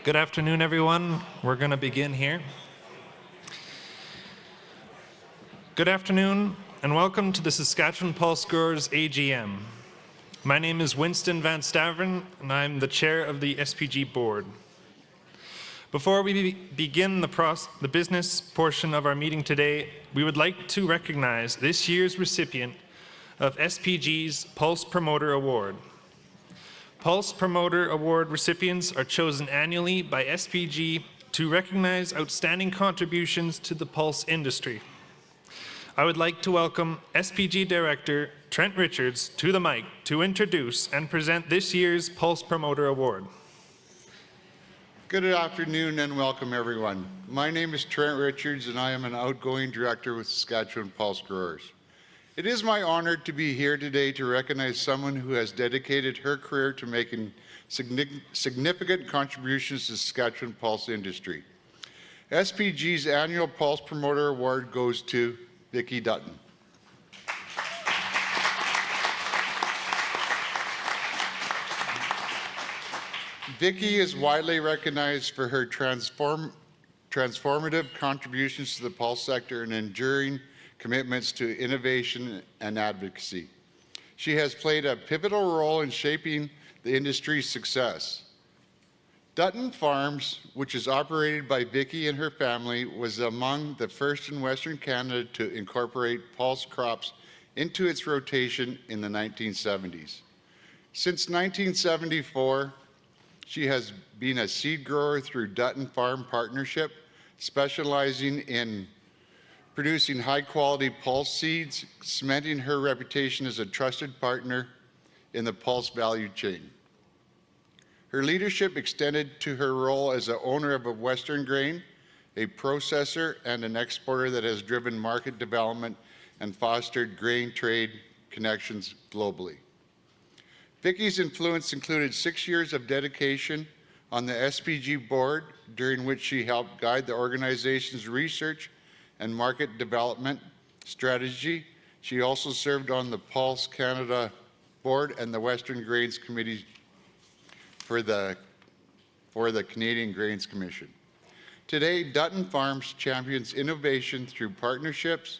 Good afternoon, everyone. We're going to begin here. Good afternoon, and welcome to the Saskatchewan Pulse Growers AGM. My name is Winston Van Staveren, and I'm the chair of the SPG board. Before we begin the business portion of our meeting today, we would like to recognize this year's recipient of SPG's Pulse Promoter Award. Pulse Promoter Award recipients are chosen annually by SPG to recognize outstanding contributions to the pulse industry. I would like to welcome SPG Director Trent Richards to the mic to introduce and present this year's Pulse Promoter Award. Good afternoon and welcome, everyone. My name is Trent Richards and I am an outgoing director with Saskatchewan Pulse Growers. It is my honor to be here today to recognize someone who has dedicated her career to making significant contributions to the Saskatchewan pulse industry. SPG's annual Pulse Promoter Award goes to Vicki Dutton. Vicki is widely recognized for her transformative contributions to the pulse sector and enduring commitments to innovation and advocacy. She has played a pivotal role in shaping the industry's success. Dutton Farms, which is operated by Vicki and her family, was among the first in Western Canada to incorporate pulse crops into its rotation in the 1970s. Since 1974, she has been a seed grower through Dutton Farm Partnership, specializing in producing high-quality pulse seeds, cementing her reputation as a trusted partner in the pulse value chain. Her leadership extended to her role as the owner of a Western Grain, a processor and an exporter that has driven market development and fostered grain trade connections globally. Vicki's influence included 6 years of dedication on the SPG board, during which she helped guide the organization's research and market development strategy. She also served on the Pulse Canada board and the Western Grains Committee for the Canadian Grains Commission. Today, Dutton Farms champions innovation through partnerships,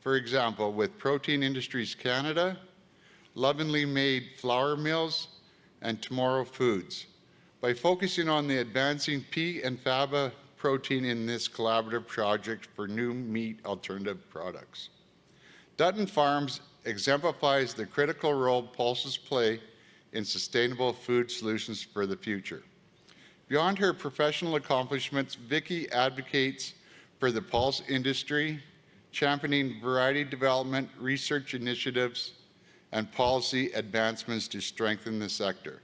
for example, with Protein Industries Canada, Lovingly Made Flour Mills, and Tomorrow Foods, by focusing on the advancing pea and faba protein in this collaborative project for new meat alternative products. Dutton Farms exemplifies the critical role pulses play in sustainable food solutions for the future. Beyond her professional accomplishments, Vicki advocates for the pulse industry, championing variety development, research initiatives, and policy advancements to strengthen the sector.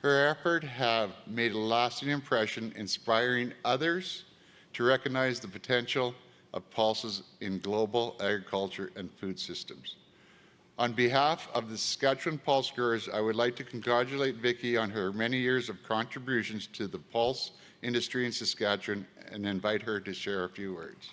Her efforts have made a lasting impression, inspiring others to recognize the potential of pulses in global agriculture and food systems. On behalf of the Saskatchewan Pulse Growers, I would like to congratulate Vicki on her many years of contributions to the pulse industry in Saskatchewan and invite her to share a few words.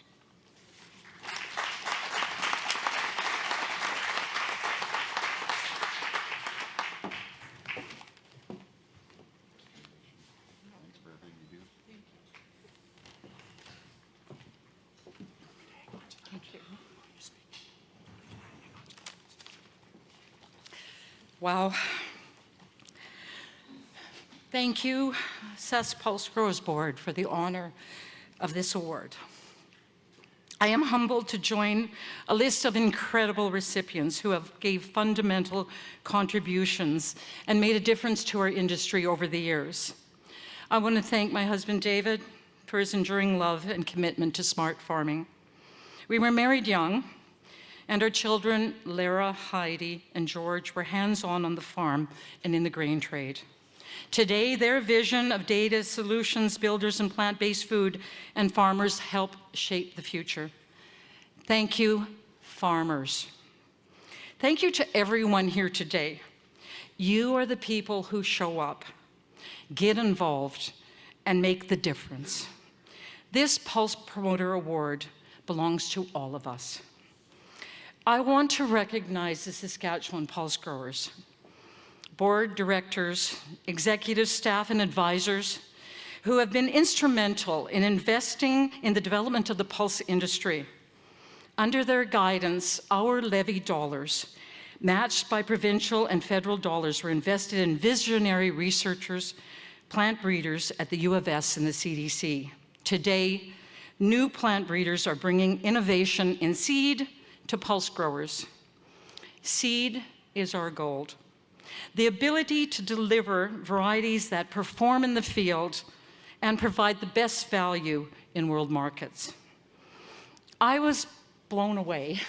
Wow. Thank you, Sask Pulse Growers Board, for the honor of this award. I am humbled to join a list of incredible recipients who have gave fundamental contributions and made a difference to our industry over the years. I want to thank my husband, David, for his enduring love and commitment to smart farming. We were married young, and our children, Lara, Heidi, and George, were hands-on on the farm and in the grain trade. Today, their vision of data solutions builders in plant-based food and farmers help shape the future. Thank you, farmers. Thank you to everyone here today. You are the people who show up, get involved, and make the difference. This Pulse Promoter Award belongs to all of us. I want to recognize the Saskatchewan Pulse Growers, board directors, executive staff, and advisors who have been instrumental in investing in the development of the pulse industry. Under their guidance, our levy dollars, matched by provincial and federal dollars, were invested in visionary researchers, plant breeders at the U of S and the CDC. Today, new plant breeders are bringing innovation in seed to pulse growers. Seed is our gold. The ability to deliver varieties that perform in the field and provide the best value in world markets. I was blown away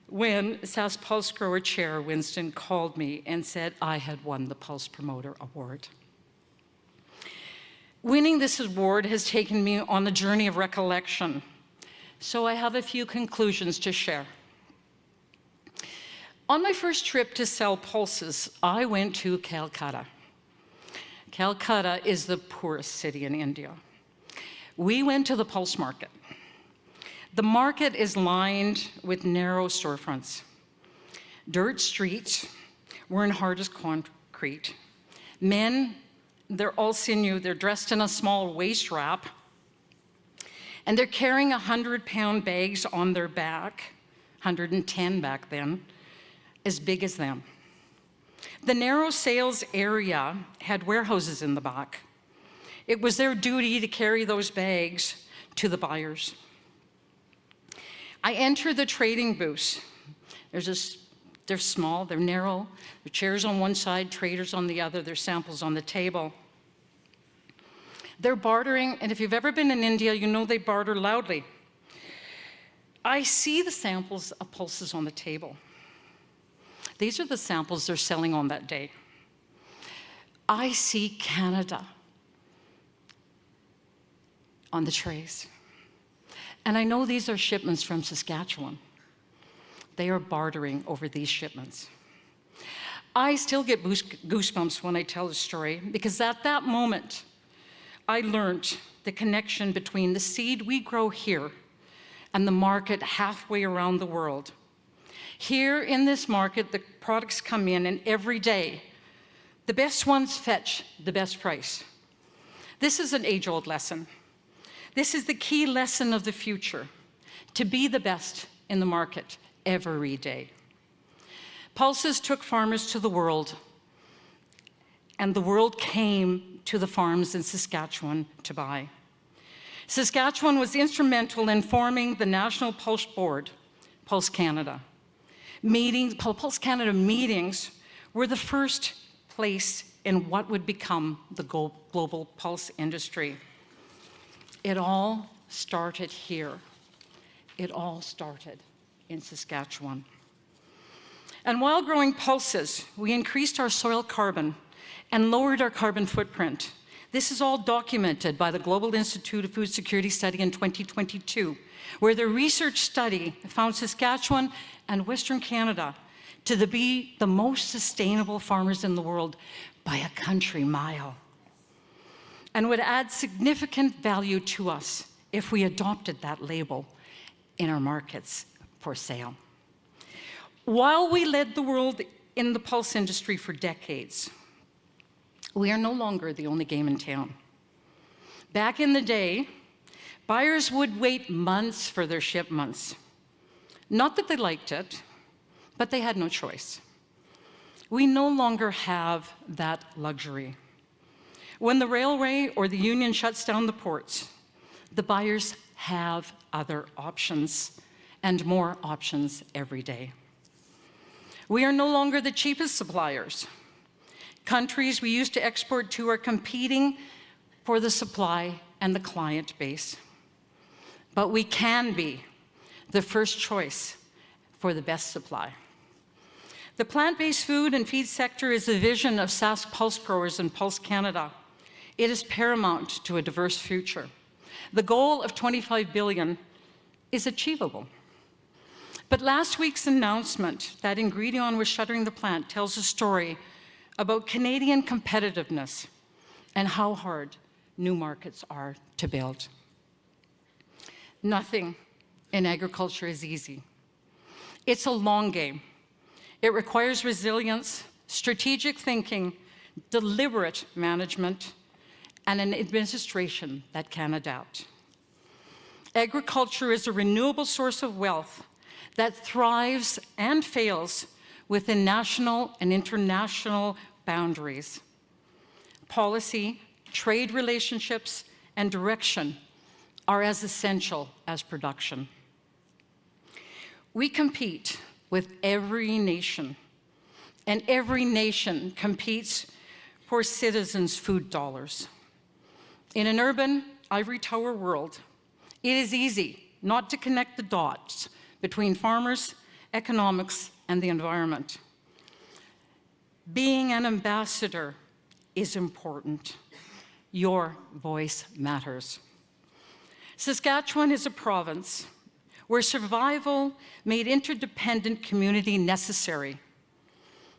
when Sask Pulse Grower Chair Winston called me and said I had won the Pulse Promoter Award. Winning this award has taken me on a journey of recollection, so I have a few conclusions to share. On my first trip to sell pulses, I went to Calcutta. Calcutta is the poorest city in India. We went to the pulse market. The market is lined with narrow storefronts, dirt streets worn hard as concrete. Men, they're all sinew, they're dressed in a small waist wrap, and they're carrying 100-pound bags on their back, 110 back then, as big as them. The narrow sales area had warehouses in the back. It was their duty to carry those bags to the buyers. I enter the trading booths. They're small, they're narrow, there are chairs on one side, traders on the other, there's samples on the table. They're bartering, and if you've ever been in India, you know they barter loudly. I see the samples of pulses on the table. These are the samples they're selling on that day. I see Canada on the trays. And I know these are shipments from Saskatchewan. They are bartering over these shipments. I still get goosebumps when I tell the story, because at that moment, I learned the connection between the seed we grow here and the market halfway around the world. Here in this market, the products come in, and every day, the best ones fetch the best price. This is an age-old lesson. This is the key lesson of the future, to be the best in the market every day. Pulses took farmers to the world, and the world came to the farms in Saskatchewan to buy. Saskatchewan was instrumental in forming the National Pulse Board, Pulse Canada. Pulse Canada meetings were the first place in what would become the global pulse industry. It all started here. It all started in Saskatchewan. And while growing pulses, we increased our soil carbon and lowered our carbon footprint. This is all documented by the Global Institute of Food Security study in 2022, where the research study found Saskatchewan and Western Canada to be the most sustainable farmers in the world by a country mile, and would add significant value to us if we adopted that label in our markets for sale. While we led the world in the pulse industry for decades, we are no longer the only game in town. Back in the day, buyers would wait months for their shipments. Not that they liked it, but they had no choice. We no longer have that luxury. When the railway or the union shuts down the ports, the buyers have other options, and more options every day. We are no longer the cheapest suppliers. Countries we used to export to are competing for the supply and the client base. But we can be the first choice for the best supply. The plant-based food and feed sector is the vision of Sask Pulse Growers and Pulse Canada. It is paramount to a diverse future. The goal of $25 billion is achievable. But last week's announcement that Ingredion was shuttering the plant tells a story about Canadian competitiveness and how hard new markets are to build. Nothing in agriculture is easy. It's a long game. It requires resilience, strategic thinking, deliberate management, and an administration that can adapt. Agriculture is a renewable source of wealth that thrives and fails within national and international boundaries. Policy, trade relationships, and direction are as essential as production. We compete with every nation, and every nation competes for citizens' food dollars. In an urban, ivory tower world, it is easy not to connect the dots between farmers, economics, and the environment. Being an ambassador is important. Your voice matters. Saskatchewan is a province where survival made interdependent community necessary.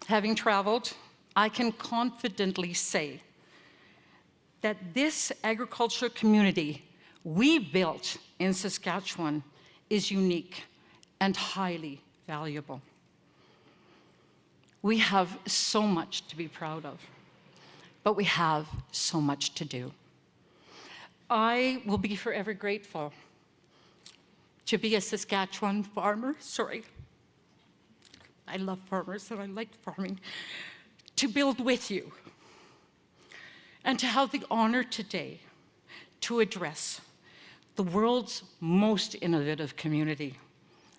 Having traveled, I can confidently say that this agricultural community we built in Saskatchewan is unique and highly valuable. We have so much to be proud of, but we have so much to do. I will be forever grateful to be a Saskatchewan farmer. Sorry. I love farmers and I like farming. To build with you and to have the honor today to address the world's most innovative community,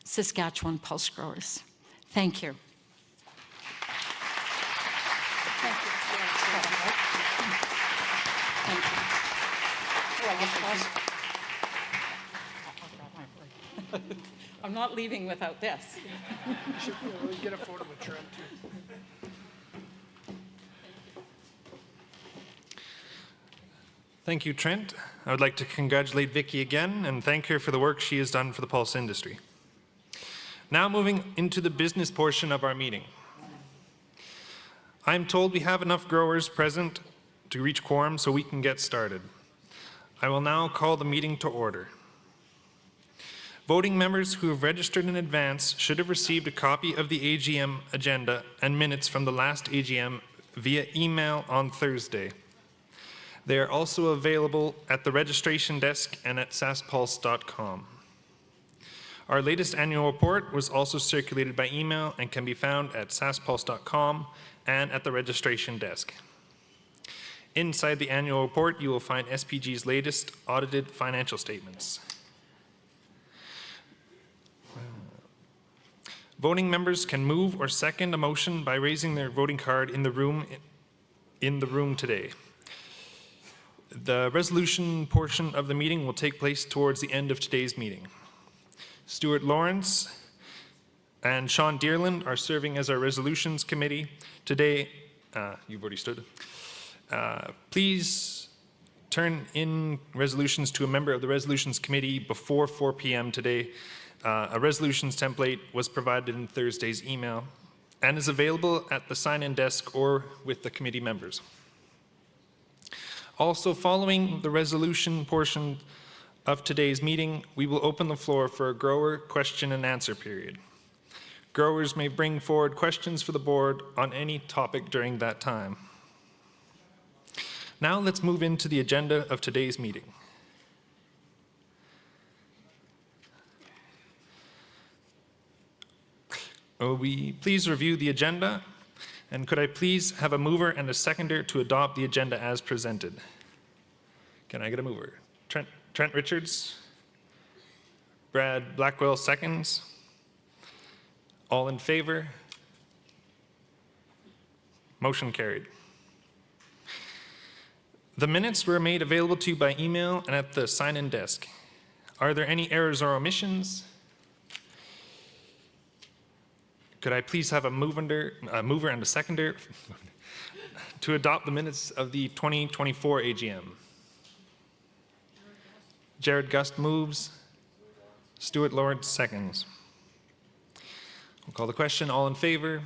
Saskatchewan Pulse Growers. Thank you. I'm not leaving without this. We'll get a photo with Trent too. Thank you, Trent. I would like to congratulate Vicki again and thank her for the work she has done for the pulse industry. Now moving into the business portion of our meeting. I'm told we have enough growers present to reach quorum so we can get started. I will now call the meeting to order. Voting members who have registered in advance should have received a copy of the AGM agenda and minutes from the last AGM via email on Thursday. They are also available at the registration desk and at saspulse.com. Our latest annual report was also circulated by email and can be found at saspulse.com and at the registration desk. Inside the annual report, you will find SPG's latest audited financial statements. Voting members can move or second a motion by raising their voting card in the room today. The resolution portion of the meeting will take place towards the end of today's meeting. Stuart Lawrence and Sean Dearland are serving as our resolutions committee. Today, you've already stood. Please turn in resolutions to a member of the resolutions committee before 4 p.m. today. A resolutions template was provided in Thursday's email and is available at the sign-in desk or with the committee members. Also, following the resolution portion of today's meeting, we will open the floor for a grower question and answer period. Growers may bring forward questions for the board on any topic during that time. Now let's move into the agenda of today's meeting. Will we please review the agenda? And could I please have a mover and a seconder to adopt the agenda as presented? Can I get a mover? Trent Richards? Brad Blackwell seconds. All in favor? Motion carried. The minutes were made available to you by email and at the sign-in desk. Are there any errors or omissions? Could I please have a mover and a seconder to adopt the minutes of the 2024 AGM? Jared Gust moves. Stuart Lawrence seconds. We'll call the question. All in favor?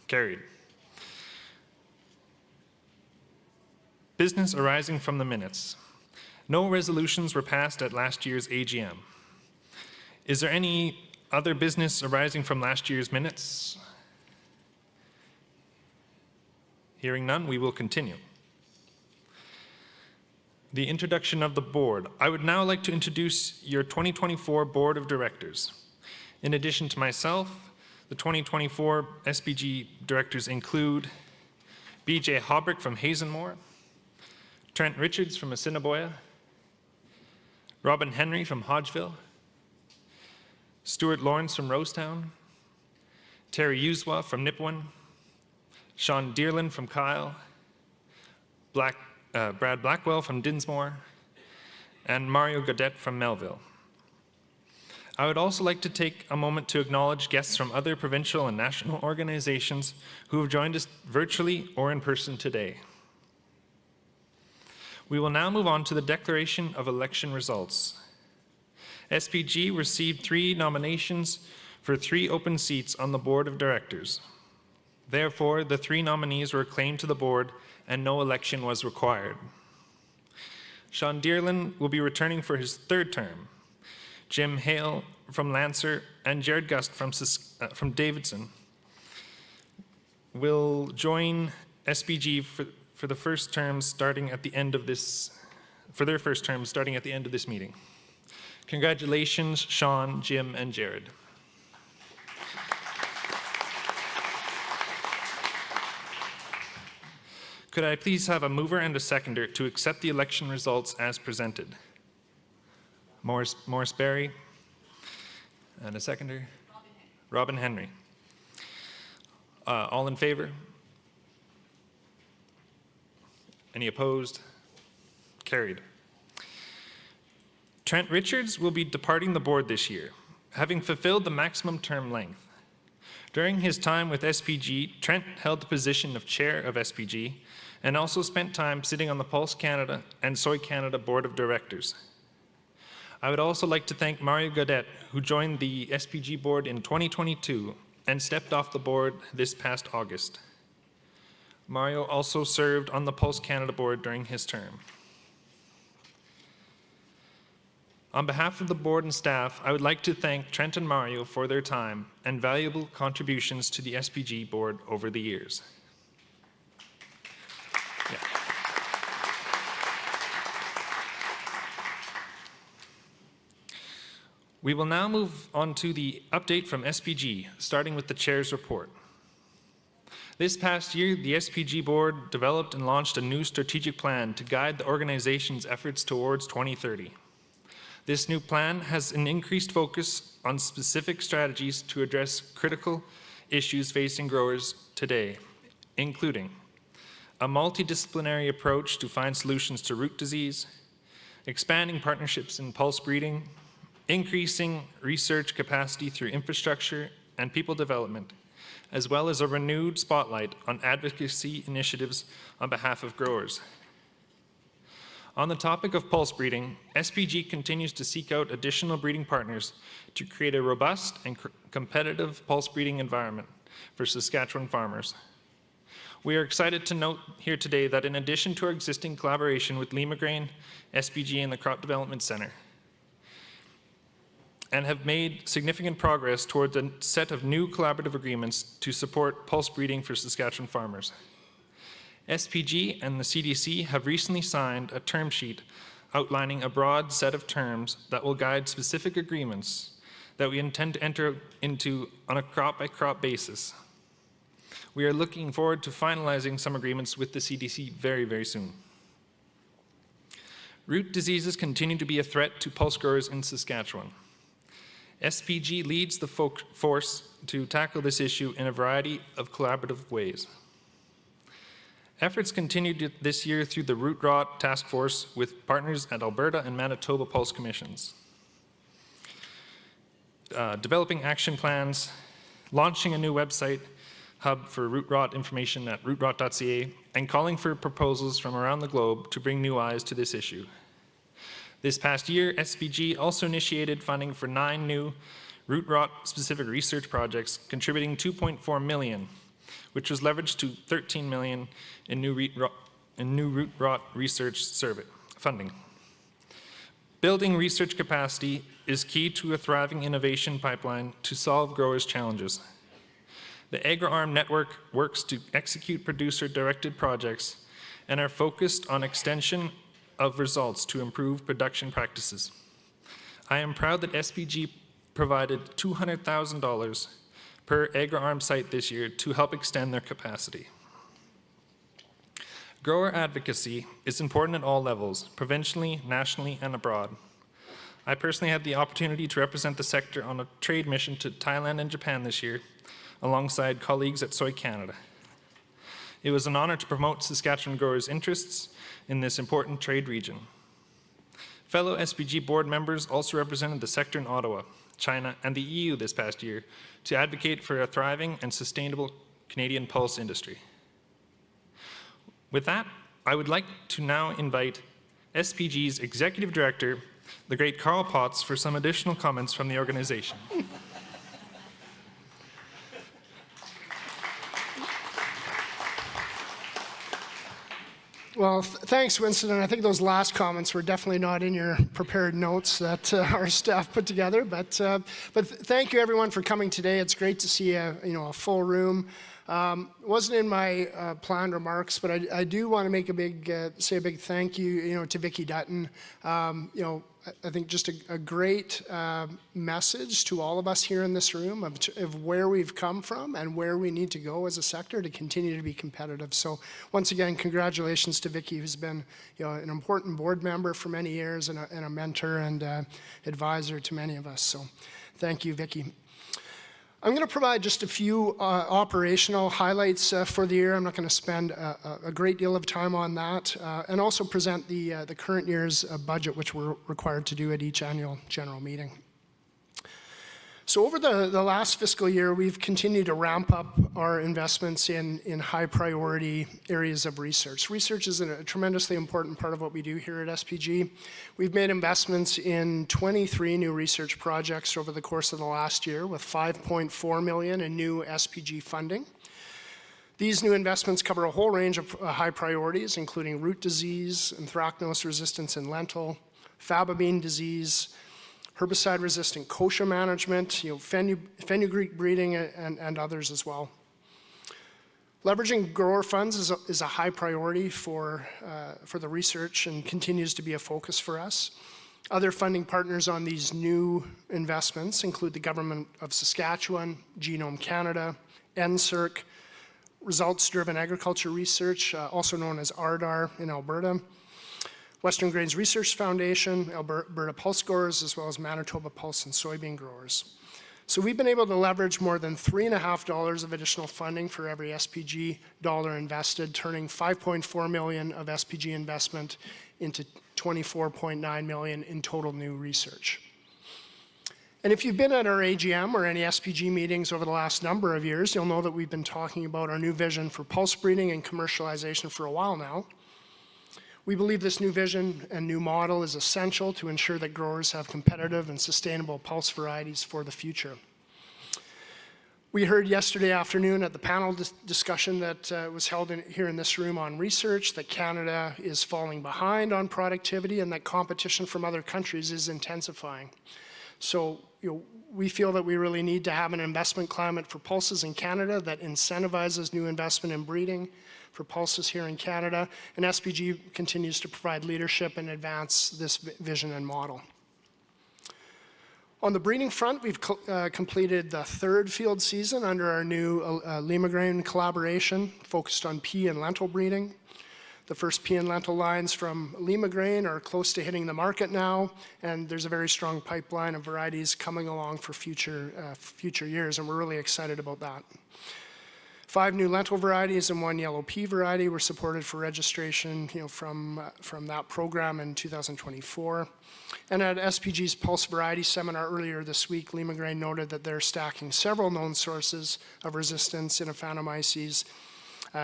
Carried. Business arising from the minutes. No resolutions were passed at last year's AGM. Is there any other business arising from last year's minutes? Hearing none, we will continue. The introduction of the board. I would now like to introduce your 2024 Board of Directors. In addition to myself, the 2024 SPG directors include BJ Hobrick from Hazenmore, Trent Richards from Assiniboia, Robin Henry from Hodgeville, Stuart Lawrence from Rosetown, Terry Uswa from Nipawin, Sean Dearland from Kyle, Brad Blackwell from Dinsmore, and Mario Godet from Melville. I would also like to take a moment to acknowledge guests from other provincial and national organizations who have joined us virtually or in person today. We will now move on to the declaration of election results. SPG received 3 nominations for 3 open seats on the Board of Directors. Therefore, the 3 nominees were acclaimed to the board and no election was required. Sean Dearland will be returning for his 3rd term. Jim Hale from Lancer and Jared Gust from Davidson will join SPG for their first term starting at the end of this meeting. Congratulations, Sean, Jim, and Jared. Could I please have a mover and a seconder to accept the election results as presented? Morris Berry. And a seconder? Robin Henry. All in favor? Any opposed? Carried. Trent Richards will be departing the board this year, having fulfilled the maximum term length. During his time with SPG, Trent held the position of chair of SPG and also spent time sitting on the Pulse Canada and Soy Canada Board of Directors. I would also like to thank Mario Godet, who joined the SPG board in 2022 and stepped off the board this past August. Mario also served on the Pulse Canada board during his term. On behalf of the board and staff, I would like to thank Trent and Mario for their time and valuable contributions to the SPG board over the years. Yeah. We will now move on to the update from SPG, starting with the chair's report. This past year, the SPG board developed and launched a new strategic plan to guide the organization's efforts towards 2030. This new plan has an increased focus on specific strategies to address critical issues facing growers today, including a multidisciplinary approach to find solutions to root disease, expanding partnerships in pulse breeding, increasing research capacity through infrastructure and people development, as well as a renewed spotlight on advocacy initiatives on behalf of growers. On the topic of pulse breeding, SPG continues to seek out additional breeding partners to create a robust and competitive pulse breeding environment for Saskatchewan farmers. We are excited to note here today that in addition to our existing collaboration with Lima Grain, SPG, and the Crop Development Center, and have made significant progress towards a set of new collaborative agreements to support pulse breeding for Saskatchewan farmers. SPG and the CDC have recently signed a term sheet outlining a broad set of terms that will guide specific agreements that we intend to enter into on a crop-by-crop basis. We are looking forward to finalizing some agreements with the CDC very, very soon. Root diseases continue to be a threat to pulse growers in Saskatchewan. SPG leads the force to tackle this issue in a variety of collaborative ways. Efforts continued this year through the Root Rot Task Force with partners at Alberta and Manitoba Pulse Commissions. Developing action plans, launching a new website hub for root rot information at rootrot.ca, and calling for proposals from around the globe to bring new eyes to this issue. This past year, SPG also initiated funding for 9 new root rot specific research projects, contributing $2.4 million, which was leveraged to $13 million in new root rot research funding. Building research capacity is key to a thriving innovation pipeline to solve growers' challenges. The AgriArm network works to execute producer-directed projects and are focused on extension of results to improve production practices. I am proud that SPG provided $200,000 per AgriArm site this year to help extend their capacity. Grower advocacy is important at all levels, provincially, nationally, and abroad. I personally had the opportunity to represent the sector on a trade mission to Thailand and Japan this year, alongside colleagues at Soy Canada. It was an honor to promote Saskatchewan growers' interests in this important trade region. Fellow SPG board members also represented the sector in Ottawa, China, and the EU this past year to advocate for a thriving and sustainable Canadian pulse industry. With that, I would like to now invite SPG's Executive Director, the great Carl Potts, for some additional comments from the organization. Well, thanks, Winston. And I think those last comments were definitely not in your prepared notes that our staff put together. But thank you, everyone, for coming today. It's great to see a full room. It wasn't in my planned remarks, but I do want to make say a big thank you, to Vicki Dutton. I think just a great message to all of us here in this room of where we've come from and where we need to go as a sector to continue to be competitive. So once again, congratulations to Vicki, who's been an important board member for many years and a mentor and advisor to many of us. So thank you, Vicki. I'm going to provide just a few operational highlights for the year. I'm not going to spend a great deal of time on that, and also present the current year's budget, which we're required to do at each annual general meeting. So over the last fiscal year, we've continued to ramp up our investments in high priority areas of research. Research is a tremendously important part of what we do here at SPG. We've made investments in 23 new research projects over the course of the last year, with $5.4 million in new SPG funding. These new investments cover a whole range of high priorities, including root disease, anthracnose resistance in lentil, faba bean disease, herbicide-resistant kochia management, fenugreek breeding, and others as well. Leveraging grower funds is a high priority for the research and continues to be a focus for us. Other funding partners on these new investments include the Government of Saskatchewan, Genome Canada, NSERC, Results-Driven Agriculture Research, also known as ARDAR in Alberta, Western Grains Research Foundation, Alberta Pulse Growers, as well as Manitoba Pulse and Soybean Growers. So we've been able to leverage more than $3.50 of additional funding for every SPG dollar invested, turning $5.4 million of SPG investment into $24.9 million in total new research. And if you've been at our AGM or any SPG meetings over the last number of years, you'll know that we've been talking about our new vision for pulse breeding and commercialization for a while now. We believe this new vision and new model is essential to ensure that growers have competitive and sustainable pulse varieties for the future. We heard yesterday afternoon at the panel discussion that was held here in this room on research that Canada is falling behind on productivity and that competition from other countries is intensifying. So we feel that we really need to have an investment climate for pulses in Canada that incentivizes new investment in breeding for pulses here in Canada, and SPG continues to provide leadership and advance this vision and model. On the breeding front, we've completed the third field season under our new Limagrain collaboration focused on pea and lentil breeding. The first pea and lentil lines from Limagrain are close to hitting the market now, and there's a very strong pipeline of varieties coming along for future years, and we're really excited about that. 5 new lentil varieties and 1 yellow pea variety were supported for registration from that program in 2024. And at SPG's Pulse Variety Seminar earlier this week, Limagrain noted that they're stacking several known sources of resistance in Aphanomyces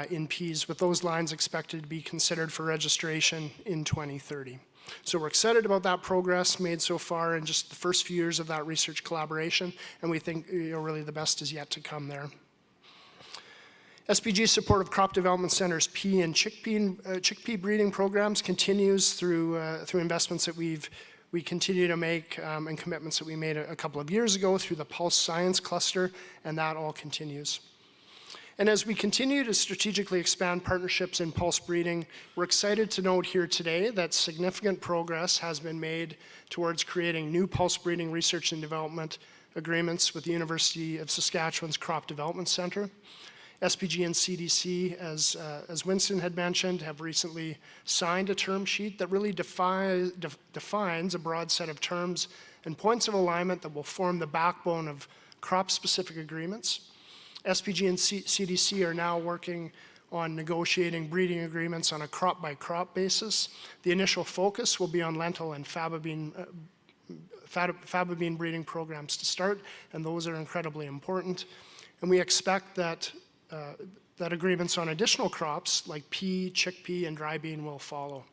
in peas, with those lines expected to be considered for registration in 2030. So we're excited about that progress made so far in just the first few years of that research collaboration, and we think really the best is yet to come there. SPG's support of Crop Development Center's pea and chickpea breeding programs continues through investments that we continue to make and commitments that we made a couple of years ago through the Pulse Science Cluster, and that all continues. And as we continue to strategically expand partnerships in pulse breeding, we're excited to note here today that significant progress has been made towards creating new pulse breeding research and development agreements with the University of Saskatchewan's Crop Development Centre. SPG and CDC, as Winston had mentioned, have recently signed a term sheet that really defines a broad set of terms and points of alignment that will form the backbone of crop-specific agreements. SPG and CDC are now working on negotiating breeding agreements on a crop-by-crop basis. The initial focus will be on lentil and faba bean breeding programs to start, and those are incredibly important. And we expect that agreements on additional crops like pea, chickpea, and dry bean will follow.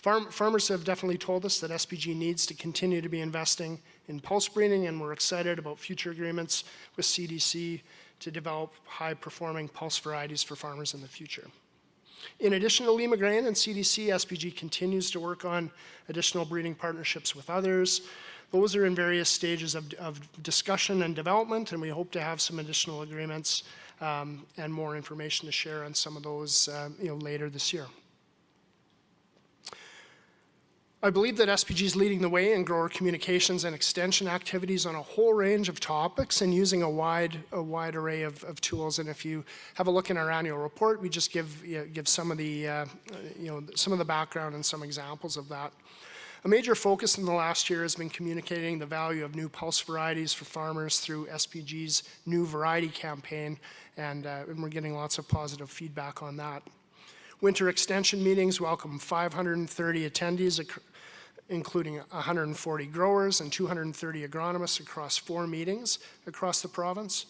Farmers have definitely told us that SPG needs to continue to be investing in pulse breeding, and we're excited about future agreements with CDC to develop high-performing pulse varieties for farmers in the future. In addition to Lima Grain and CDC, SPG continues to work on additional breeding partnerships with others. Those are in various stages of discussion and development, and we hope to have some additional agreements and more information to share on some of those later this year. I believe that SPG is leading the way in grower communications and extension activities on a whole range of topics and using a wide array of tools. And if you have a look in our annual report, we just give some of the background and some examples of that. A major focus in the last year has been communicating the value of new pulse varieties for farmers through SPG's new variety campaign, and we're getting lots of positive feedback on that. Winter extension meetings welcome 530 attendees, including 140 growers and 230 agronomists across 4 meetings across the province.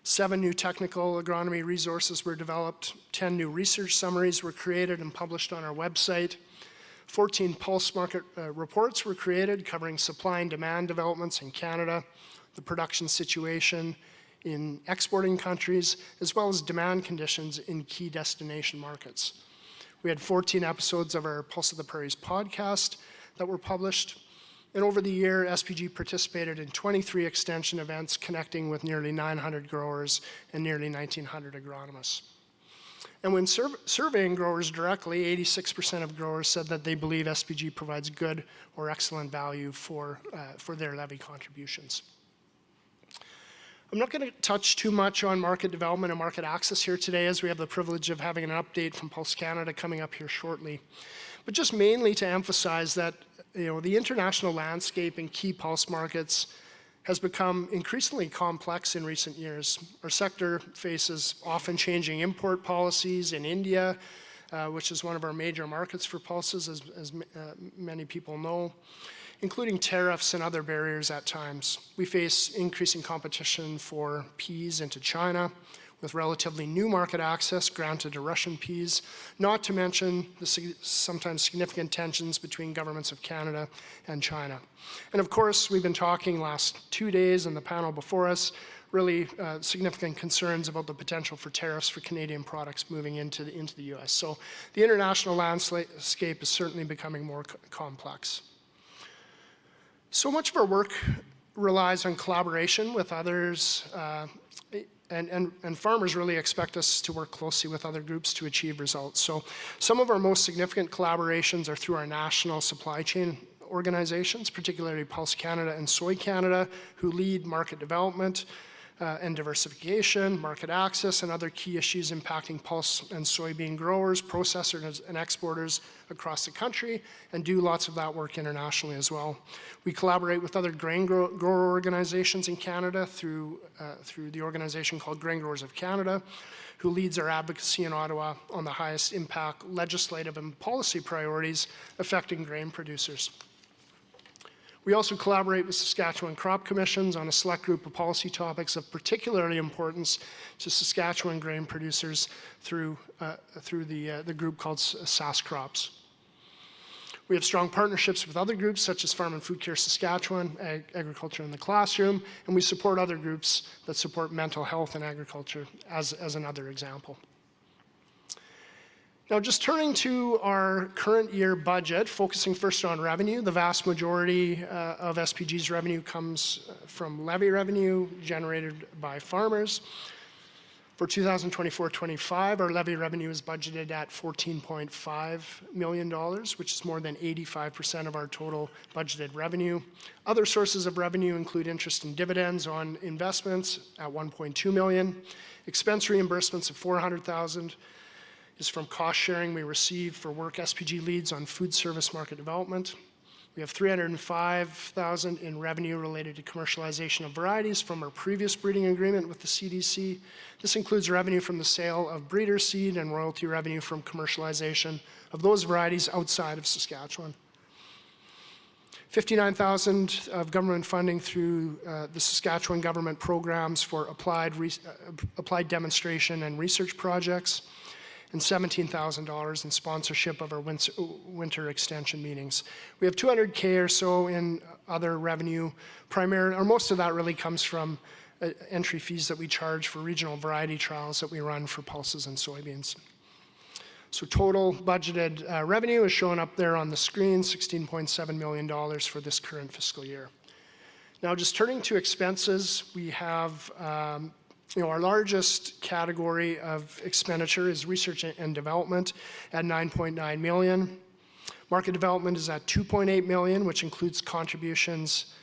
7 new technical agronomy resources were developed, 10 new research summaries were created and published on our website. 14 pulse market reports were created covering supply and demand developments in Canada, the production situation in exporting countries, as well as demand conditions in key destination markets. We had 14 episodes of our Pulse of the Prairies podcast that were published. And over the year, SPG participated in 23 extension events connecting with nearly 900 growers and nearly 1,900 agronomists. And when surveying growers directly, 86% of growers said that they believe SPG provides good or excellent value for their levy contributions. I'm not going to touch too much on market development and market access here today, as we have the privilege of having an update from Pulse Canada coming up here shortly. But just mainly to emphasize that the international landscape in key pulse markets has become increasingly complex in recent years. Our sector faces often changing import policies in India, which is one of our major markets for pulses, as many people know, including tariffs and other barriers at times. We face increasing competition for peas into China, with relatively new market access granted to Russian peas, not to mention the sometimes significant tensions between governments of Canada and China. And of course, we've been talking last 2 days in the panel before us, really significant concerns about the potential for tariffs for Canadian products moving into the US. So the international landscape is certainly becoming more complex. So much of our work relies on collaboration with others, and farmers really expect us to work closely with other groups to achieve results. So some of our most significant collaborations are through our national supply chain organizations, particularly Pulse Canada and Soy Canada, who lead market development and diversification, market access, and other key issues impacting pulse and soybean growers, processors, and exporters across the country, and do lots of that work internationally as well. We collaborate with other grain grower organizations in Canada through the organization called Grain Growers of Canada, who leads our advocacy in Ottawa on the highest impact legislative and policy priorities affecting grain producers. We also collaborate with Saskatchewan crop commissions on a select group of policy topics of particularly importance to Saskatchewan grain producers through the group called SaskCrops. We have strong partnerships with other groups such as Farm and Food Care Saskatchewan, Agriculture in the Classroom, and we support other groups that support mental health and agriculture as another example. Now, just turning to our current year budget, focusing first on revenue, the vast majority of SPG's revenue comes from levy revenue generated by farmers. For 2024-25, our levy revenue is budgeted at $14.5 million, which is more than 85% of our total budgeted revenue. Other sources of revenue include interest and dividends on investments at $1.2 million. Expense reimbursements of $400,000 is from cost sharing we receive for work SPG leads on food service market development. We have $305,000 in revenue related to commercialization of varieties from our previous breeding agreement with the CDC. This includes revenue from the sale of breeder seed and royalty revenue from commercialization of those varieties outside of Saskatchewan. $59,000 of government funding through the Saskatchewan government programs for applied demonstration and research projects, and $17,000 in sponsorship of our winter extension meetings. We have $200K or so in other revenue, or most of that really comes from entry fees that we charge for regional variety trials that we run for pulses and soybeans. So total budgeted revenue is shown up there on the screen, $16.7 million for this current fiscal year. Now just turning to expenses, we have our largest category of expenditure is research and development at $9.9 million. Market development is at $2.8 million, which includes contributions,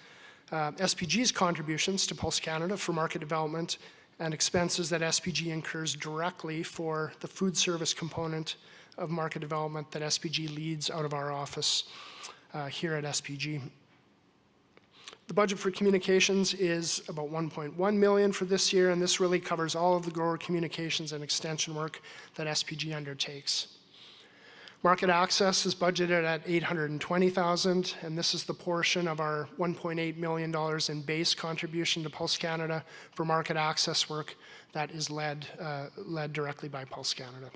SPG's contributions to Pulse Canada for market development and expenses that SPG incurs directly for the food service component of market development that SPG leads out of our office here at SPG. The budget for communications is about $1.1 million for this year, and this really covers all of the grower communications and extension work that SPG undertakes. Market access is budgeted at $820,000, and this is the portion of our $1.8 million in base contribution to Pulse Canada for market access work that is led directly by Pulse Canada.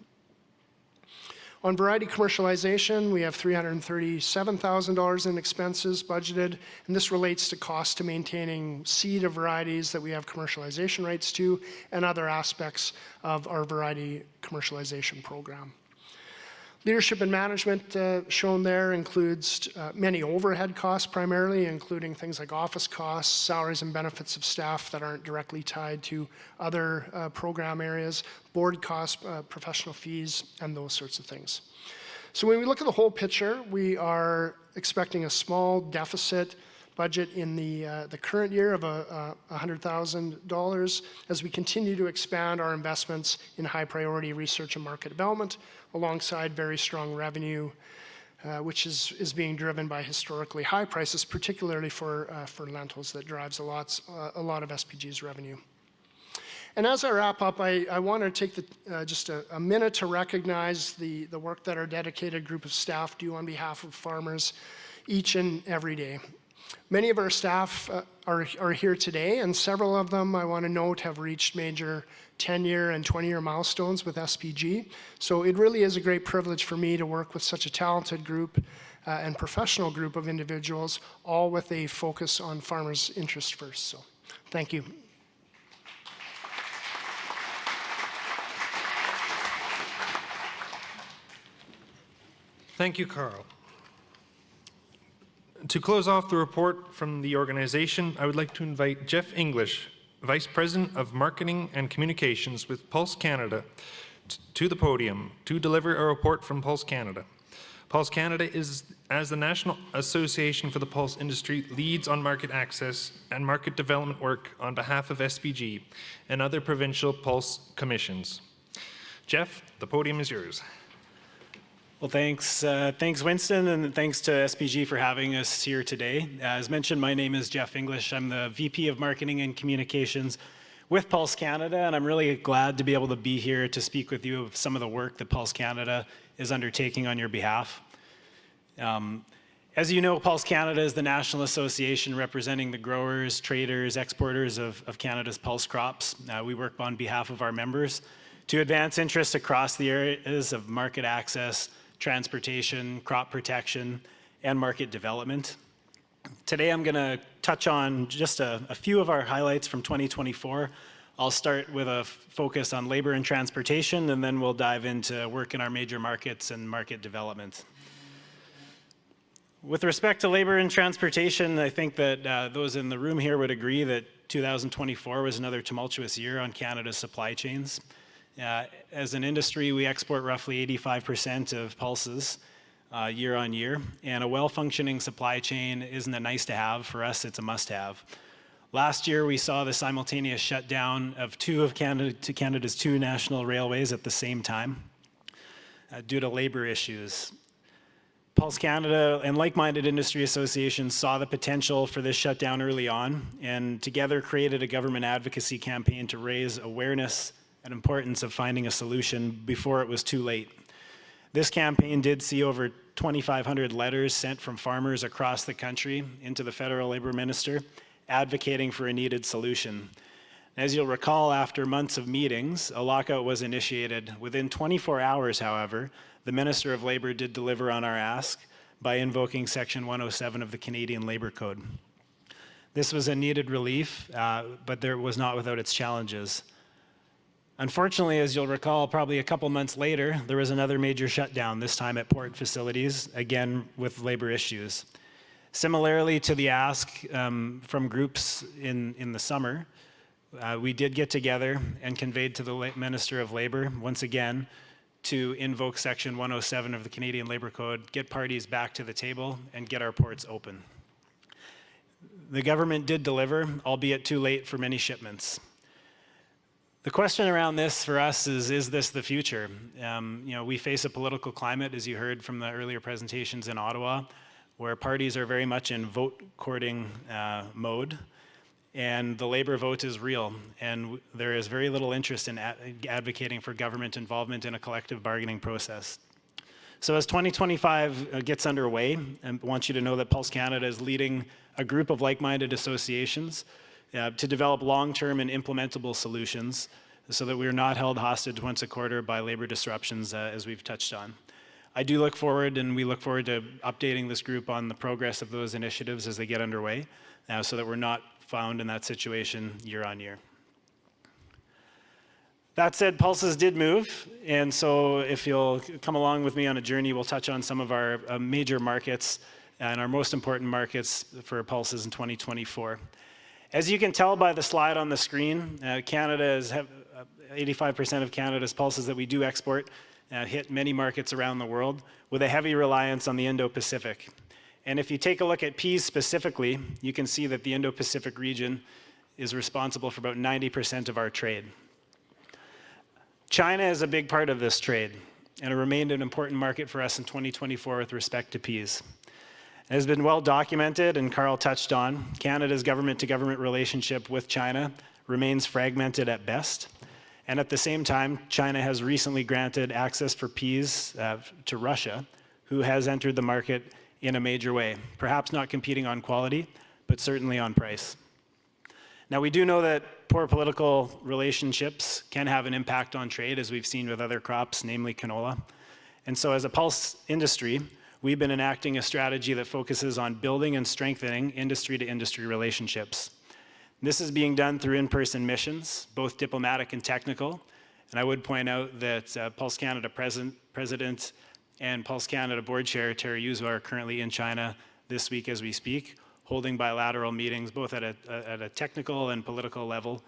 On variety commercialization, we have $337,000 in expenses budgeted, and this relates to cost to maintaining seed of varieties that we have commercialization rights to and other aspects of our variety commercialization program. Leadership and management shown there includes many overhead costs primarily, including things like office costs, salaries and benefits of staff that aren't directly tied to other program areas, board costs, professional fees, and those sorts of things. So when we look at the whole picture, we are expecting a small deficit budget in the current year of $100,000 as we continue to expand our investments in high priority research and market development alongside very strong revenue, which is being driven by historically high prices, particularly for lentils that drives a lot of SPG's revenue. And as I wrap up, I want to take just a minute to recognize the work that our dedicated group of staff do on behalf of farmers each and every day. Many of our staff are here today, and several of them, I want to note, have reached major 10-year and 20-year milestones with SPG. So it really is a great privilege for me to work with such a talented group and professional group of individuals, all with a focus on farmers' interest first. So thank you. Thank you, Carl. To close off the report from the organization, I would like to invite Jeff English, Vice President of Marketing and Communications with Pulse Canada, to the podium to deliver a report from Pulse Canada. Pulse Canada is, as the National Association for the Pulse Industry, leads on market access and market development work on behalf of SPG and other provincial Pulse commissions. Jeff, the podium is yours. Well, thanks Winston, and thanks to SPG for having us here today. As mentioned, my name is Jeff English. I'm the VP of Marketing and Communications with Pulse Canada, and I'm really glad to be able to be here to speak with you of some of the work that Pulse Canada is undertaking on your behalf. As you know, Pulse Canada is the national association representing the growers, traders, exporters of Canada's pulse crops. We work on behalf of our members to advance interests across the areas of market access, transportation, crop protection, and market development. Today I'm going to touch on just a few of our highlights from 2024. I'll start with a focus on labor and transportation, and then we'll dive into work in our major markets and market development. With respect to labor and transportation, I think that those in the room here would agree that 2024 was another tumultuous year on Canada's supply chains. As an industry, we export roughly 85% of pulses year on year, and a well-functioning supply chain isn't a nice to have. For us, it's a must-have. Last year, we saw the simultaneous shutdown of Canada's two national railways at the same time due to labor issues. Pulse Canada and like-minded industry associations saw the potential for this shutdown early on, and together created a government advocacy campaign to raise awareness and importance of finding a solution before it was too late. This campaign did see over 2,500 letters sent from farmers across the country into the federal labor minister, advocating for a needed solution. As you'll recall, after months of meetings, a lockout was initiated. Within 24 hours, however, the Minister of Labour did deliver on our ask by invoking Section 107 of the Canadian Labour Code. This was a needed relief, but there was not without its challenges. Unfortunately, as you'll recall, probably a couple months later, there was another major shutdown, this time at port facilities, again with labor issues. Similarly to the ask from groups in the summer, we did get together and conveyed to the Minister of Labour, once again, to invoke Section 107 of the Canadian Labour Code, get parties back to the table, and get our ports open. The government did deliver, albeit too late for many shipments. The question around this for us is this the future? We face a political climate, as you heard from the earlier presentations in Ottawa, where parties are very much in vote-courting mode, and the labor vote is real, and there is very little interest in advocating for government involvement in a collective bargaining process. So as 2025 gets underway, I want you to know that Pulse Canada is leading a group of like-minded associations to develop long-term and implementable solutions so that we are not held hostage once a quarter by labor disruptions, as we've touched on. I do look forward, and we look forward to updating this group on the progress of those initiatives as they get underway, so that we're not found in that situation year on year. That said, pulses did move, and so if you'll come along with me on a journey, we'll touch on some of our major markets and our most important markets for pulses in 2024. As you can tell by the slide on the screen, Canada is 85% of Canada's pulses that we do export hit many markets around the world, with a heavy reliance on the Indo-Pacific. And if you take a look at peas specifically, you can see that the Indo-Pacific region is responsible for about 90% of our trade. China is a big part of this trade, and it remained an important market for us in 2024 with respect to peas. It has been well documented, and Carl touched on, Canada's government-to-government relationship with China remains fragmented at best. And at the same time, China has recently granted access for peas to Russia, who has entered the market in a major way, perhaps not competing on quality, but certainly on price. Now, we do know that poor political relationships can have an impact on trade, as we've seen with other crops, namely canola. And so as a pulse industry, we've been enacting a strategy that focuses on building and strengthening industry-to-industry relationships. This is being done through in-person missions, both diplomatic and technical. And I would point out that Pulse Canada President and Pulse Canada Board Chair Terry Yuzu are currently in China this week as we speak, holding bilateral meetings both at a technical and political level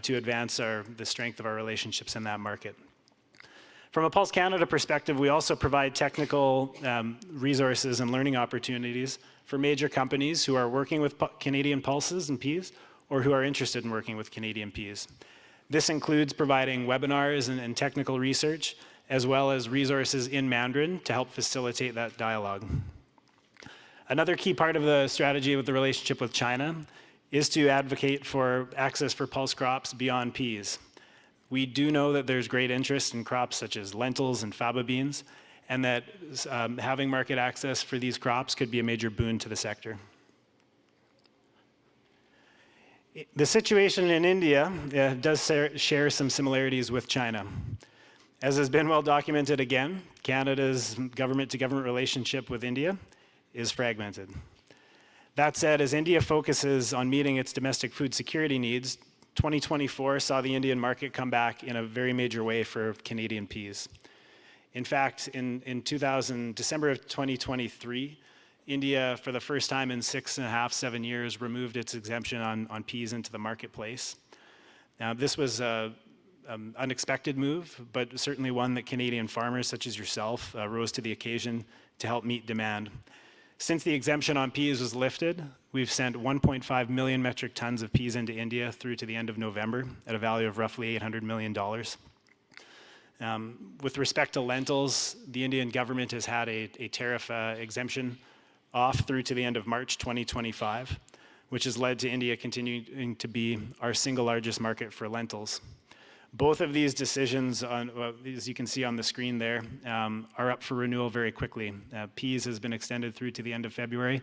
to advance the strength of our relationships in that market. From a Pulse Canada perspective, we also provide technical resources and learning opportunities for major companies who are working with Canadian pulses and peas, or who are interested in working with Canadian peas. This includes providing webinars and technical research, as well as resources in Mandarin to help facilitate that dialogue. Another key part of the strategy with the relationship with China is to advocate for access for pulse crops beyond peas. We do know that there's great interest in crops such as lentils and faba beans, and that having market access for these crops could be a major boon to the sector. The situation in India does share some similarities with China. As has been well documented again, Canada's government-to-government relationship with India is fragmented. That said, as India focuses on meeting its domestic food security needs, 2024 saw the Indian market come back in a very major way for Canadian peas. In fact, in December of 2023, India, for the first time in 6.5, 7 years, removed its exemption on peas into the marketplace. Now, this was an unexpected move, but certainly one that Canadian farmers such as yourself rose to the occasion to help meet demand. Since the exemption on peas was lifted, we've sent 1.5 million metric tons of peas into India through to the end of November at a value of roughly $800 million. With respect to lentils, the Indian government has had a tariff exemption off through to the end of March 2025, which has led to India continuing to be our single largest market for lentils. Both of these decisions, as you can see on the screen there, are up for renewal very quickly. Peas has been extended through to the end of February,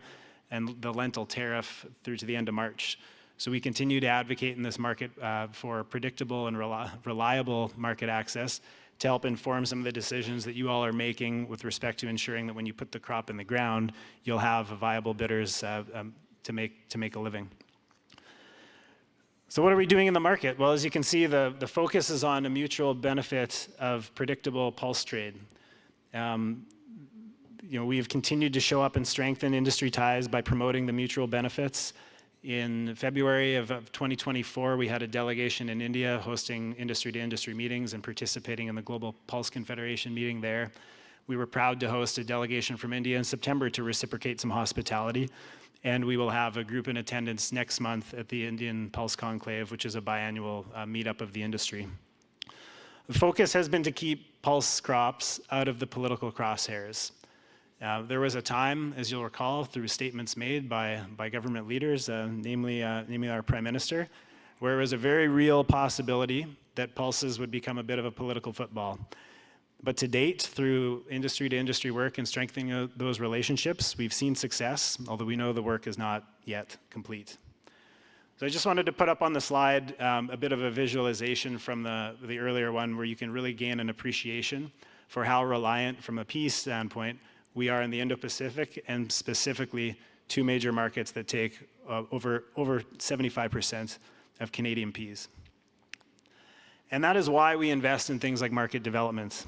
and the lentil tariff through to the end of March. So we continue to advocate in this market for predictable and reliable market access to help inform some of the decisions that you all are making with respect to ensuring that when you put the crop in the ground, you'll have viable bidders to make a living. So what are we doing in the market? Well, as you can see, the focus is on a mutual benefit of predictable pulse trade. We have continued to show up and strengthen industry ties by promoting the mutual benefits. In February of 2024, we had a delegation in India hosting industry-to-industry meetings and participating in the Global Pulse Confederation meeting there. We were proud to host a delegation from India in September to reciprocate some hospitality. And we will have a group in attendance next month at the Indian Pulse Conclave, which is a biannual meetup of the industry. The focus has been to keep pulse crops out of the political crosshairs. There was a time, as you'll recall, through statements made by government leaders, namely our Prime Minister, where it was a very real possibility that pulses would become a bit of a political football. But to date, through industry-to-industry work and strengthening those relationships, we've seen success, although we know the work is not yet complete. So I just wanted to put up on the slide a bit of a visualization from the earlier one where you can really gain an appreciation for how reliant, from a peas standpoint, we are in the Indo-Pacific, and specifically two major markets that take over 75% of Canadian peas. And that is why we invest in things like market development.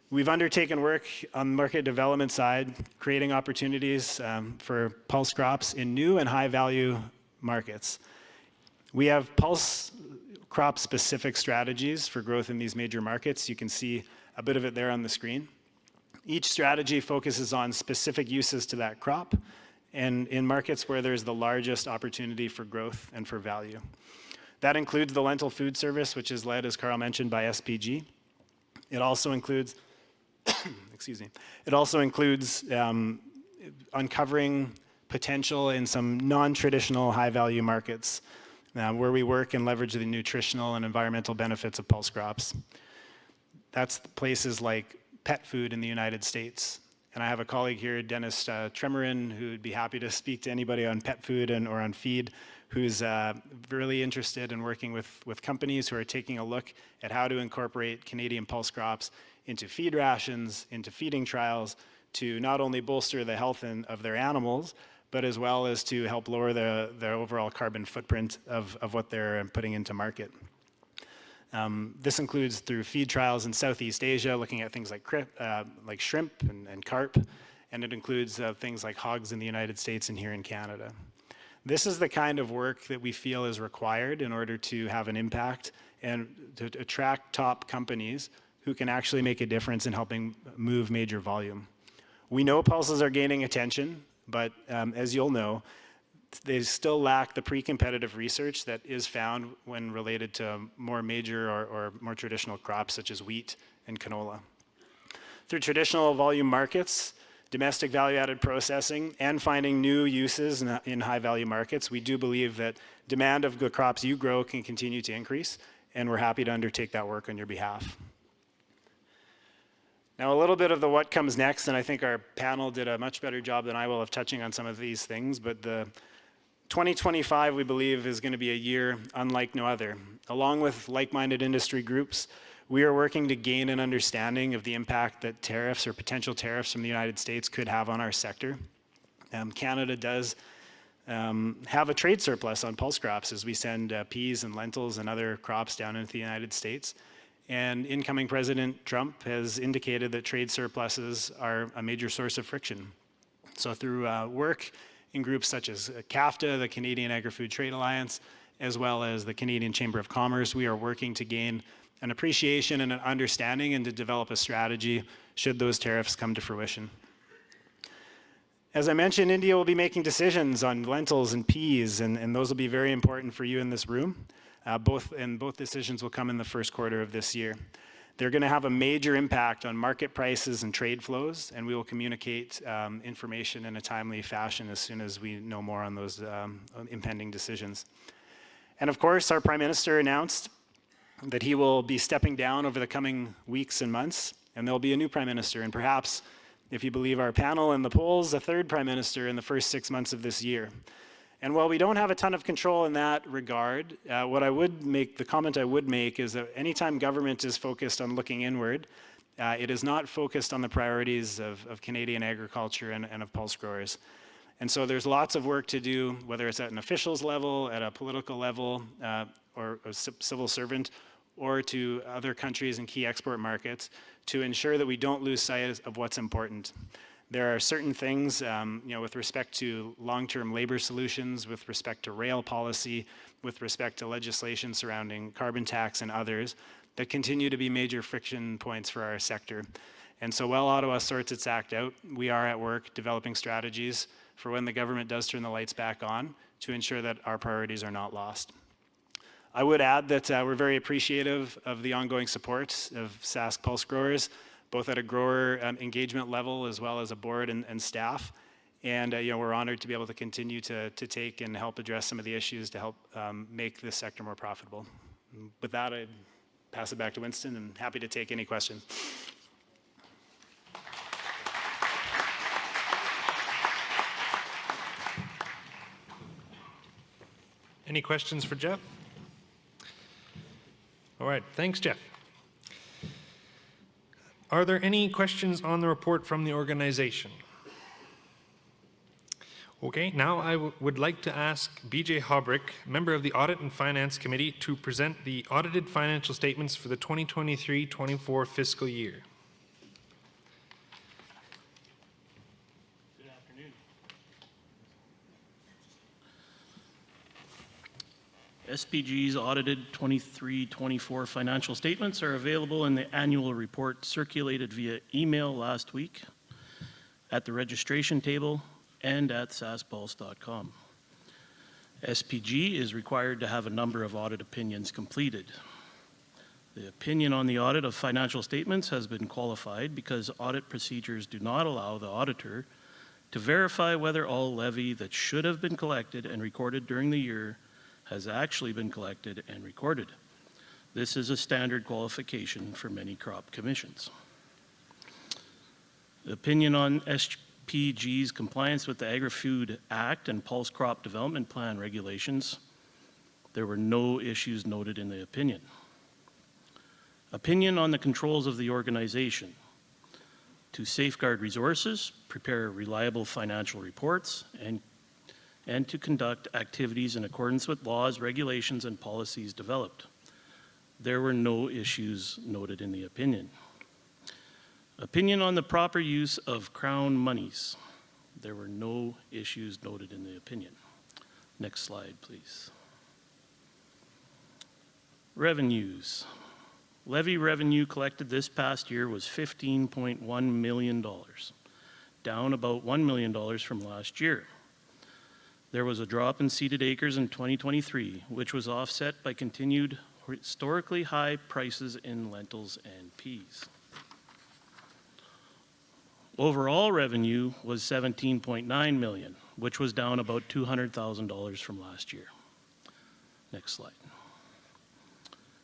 We've undertaken work on the market development side, creating opportunities for pulse crops in new and high-value markets. We have pulse crop-specific strategies for growth in these major markets. You can see a bit of it there on the screen. Each strategy focuses on specific uses to that crop and in markets where there's the largest opportunity for growth and for value. That includes the lentil food service, which is led, as Carl mentioned, by SPG. It also includes, uncovering potential in some non-traditional high-value markets where we work and leverage the nutritional and environmental benefits of pulse crops. That's places like pet food in the United States. And I have a colleague here, Dennis Tremorin, who would be happy to speak to anybody on pet food or on feed, who's really interested in working with companies who are taking a look at how to incorporate Canadian pulse crops into feed rations, into feeding trials, to not only bolster the health of their animals, but as well as to help lower their overall carbon footprint of what they're putting into market. This includes through feed trials in Southeast Asia, looking at things like shrimp and carp, and it includes things like hogs in the United States and here in Canada. This is the kind of work that we feel is required in order to have an impact and to attract top companies who can actually make a difference in helping move major volume. We know pulses are gaining attention, but as you'll know, they still lack the pre-competitive research that is found when related to more major or more traditional crops such as wheat and canola. Through traditional volume markets, domestic value-added processing, and finding new uses in high-value markets, we do believe that demand of the crops you grow can continue to increase, and we're happy to undertake that work on your behalf. Now, a little bit of the what comes next, and I think our panel did a much better job than I will of touching on some of these things, but the 2025, we believe, is going to be a year unlike no other. Along with like-minded industry groups, we are working to gain an understanding of the impact that tariffs or potential tariffs from the United States could have on our sector. Canada does have a trade surplus on pulse crops as we send peas and lentils and other crops down into the United States. And incoming President Trump has indicated that trade surpluses are a major source of friction. So through work in groups such as CAFTA, the Canadian Agri-Food Trade Alliance, as well as the Canadian Chamber of Commerce, we are working to gain an appreciation and an understanding and to develop a strategy should those tariffs come to fruition. As I mentioned, India will be making decisions on lentils and peas, and those will be very important for you in this room. Both decisions will come in the first quarter of this year. They're going to have a major impact on market prices and trade flows, and we will communicate information in a timely fashion as soon as we know more on those impending decisions. And of course, our Prime Minister announced that he will be stepping down over the coming weeks and months, and there'll be a new Prime Minister, and perhaps, if you believe our panel and the polls, a third Prime Minister in the first 6 months of this year. And while we don't have a ton of control in that regard, the comment I would make is that anytime government is focused on looking inward, it is not focused on the priorities of Canadian agriculture and of pulse growers. And so there's lots of work to do, whether it's at an officials level, at a political level, or a civil servant, or to other countries and key export markets, to ensure that we don't lose sight of what's important. There are certain things, with respect to long-term labor solutions, with respect to rail policy, with respect to legislation surrounding carbon tax and others, that continue to be major friction points for our sector. And so while Ottawa sorts its act out, we are at work developing strategies for when the government does turn the lights back on to ensure that our priorities are not lost. I would add that we're very appreciative of the ongoing support of Sask Pulse Growers, both at a grower engagement level as well as a board and staff. And we're honored to be able to continue to take and help address some of the issues to help make this sector more profitable. With that, I pass it back to Winston, and happy to take any questions. Any questions for Jeff? All right, thanks, Jeff. Are there any questions on the report from the organization? Okay, now I would like to ask BJ Hobrick, member of the Audit and Finance Committee, to present the audited financial statements for the 2023-24 fiscal year. Good afternoon. SPG's audited 23-24 financial statements are available in the annual report circulated via email last week, at the registration table, and at saskpulse.com. SPG is required to have a number of audit opinions completed. The opinion on the audit of financial statements has been qualified because audit procedures do not allow the auditor to verify whether all levy that should have been collected and recorded during the year has actually been collected and recorded. This is a standard qualification for many crop commissions. The opinion on SPG's compliance with the Agri-Food Act and Pulse Crop Development Plan regulations, there were no issues noted in the opinion. Opinion on the controls of the organization: to safeguard resources, prepare reliable financial reports, and to conduct activities in accordance with laws, regulations, and policies developed. There were no issues noted in the opinion. Opinion on the proper use of Crown monies. There were no issues noted in the opinion. Next slide, please. Revenues. Levy revenue collected this past year was $15.1 million, down about $1 million from last year. There was a drop in seeded acres in 2023, which was offset by continued historically high prices in lentils and peas. Overall revenue was $17.9 million, which was down about $200,000 from last year. Next slide.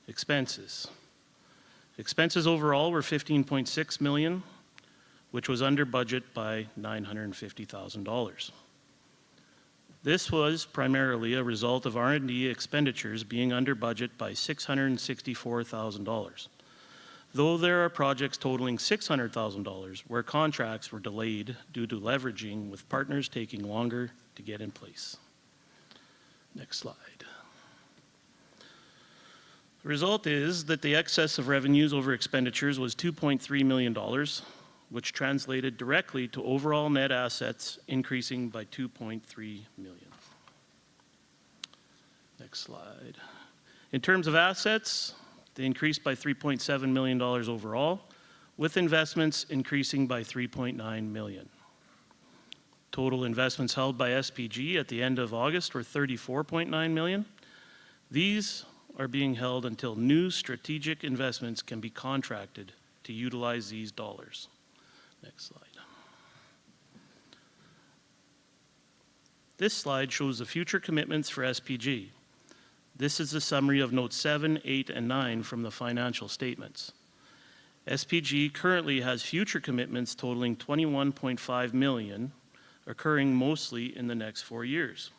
Expenses. Expenses overall were $15.6 million, which was under budget by $950,000. This was primarily a result of R&D expenditures being under budget by $664,000, though there are projects totaling $600,000 where contracts were delayed due to leveraging, with partners taking longer to get in place. Next slide. The result is that the excess of revenues over expenditures was $2.3 million, which translated directly to overall net assets increasing by $2.3 million. Next slide. In terms of assets, they increased by $3.7 million overall, with investments increasing by $3.9 million. Total investments held by SPG at the end of August were $34.9 million. These are being held until new strategic investments can be contracted to utilize these dollars. Next slide. This slide shows the future commitments for SPG. This is a summary of notes 7, 8, and 9 from the financial statements. SPG currently has future commitments totaling $21.5 million, occurring mostly in the next 4 years.